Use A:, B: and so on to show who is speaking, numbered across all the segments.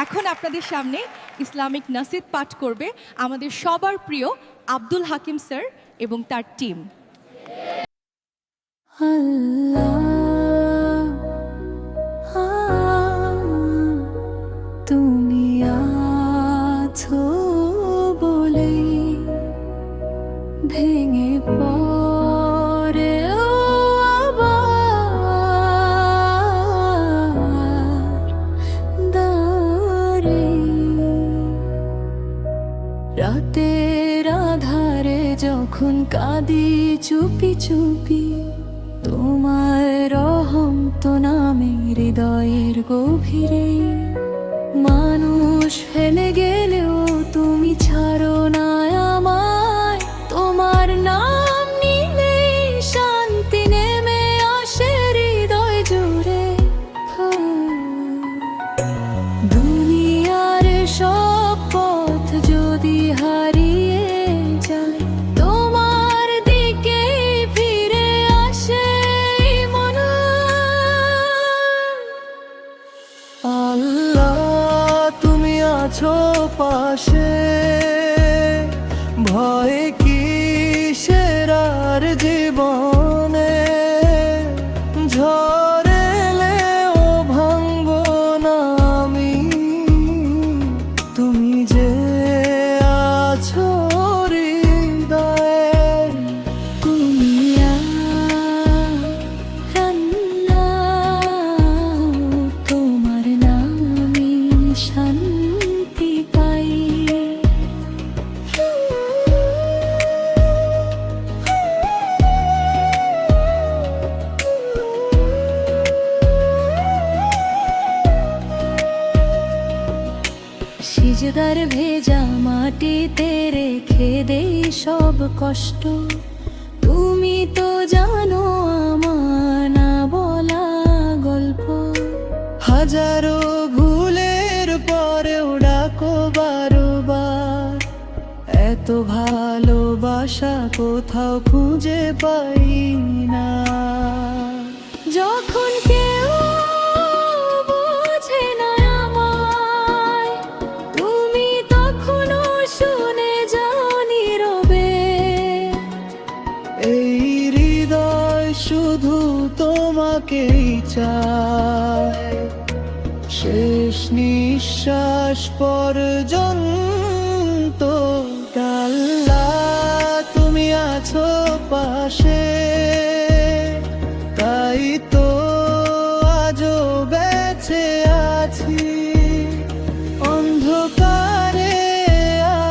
A: এখন আপনাদের সামনে ইসলামিক নাসিদ পাঠ করবে আমাদের সবার প্রিয় আব্দুল হাকিম স্যার এবং তার টিম।
B: তুমি আছো বলে ভেঙে পড়ে রাতের আধারে যখন কাঁদি চুপি চুপি, তোমার রহম তো নামে হৃদয়ের গভীরে। মানুষ ফেলে গেলেও তুমি ছাড়ো না আমায়, তোমার নাম নিলে শান্তি নেমে আসে হৃদয় জুড়ে। দুনিয়ার সব পথ যদি হারিয়ে যায়, তোমার দিকে ফিরে আসে মন।
C: আল্লাহ তুমি আছো পাশে, ভয় কিসের আর জীবনে। ঝড় এলেও ভাঙবো না আমি, তুমি যে আছো হৃদয়ে।
B: তোমার নামে শান্তি পাই। সিজদার ভেজা মাটিতে রেখে দেই সব কষ্ট, তুমি তো জানো আমার না বলা গল্প।
C: হাজারো ভুলের পরেও ডাকো বারবার, এত ভালোবাসা কোথাও খুঁজে পাই না।
B: যখন কেউ বোঝে না আমায়, তুমি তখনও শুনে যাও নীরবে।
C: এই হৃদয় শুধু তোমাকেই চায়, শেষ নিঃশ্বাস পর্যন্ত। আল্লাহ তুমি আছো পাশে, তাই তো আজও বেঁচে আছি। অন্ধকারে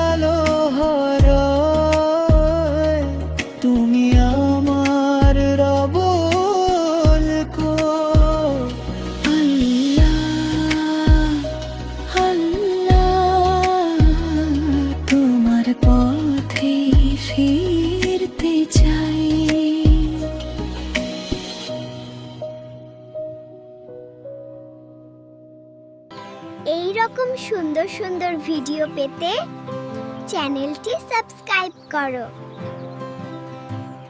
C: আলো হরয়, তুমি আমার রবুল কো।
B: তোমার পথে ফিরতে চাই।
D: এই রকম সুন্দর সুন্দর ভিডিও পেতে চ্যানেলটি সাবস্ক্রাইব করো।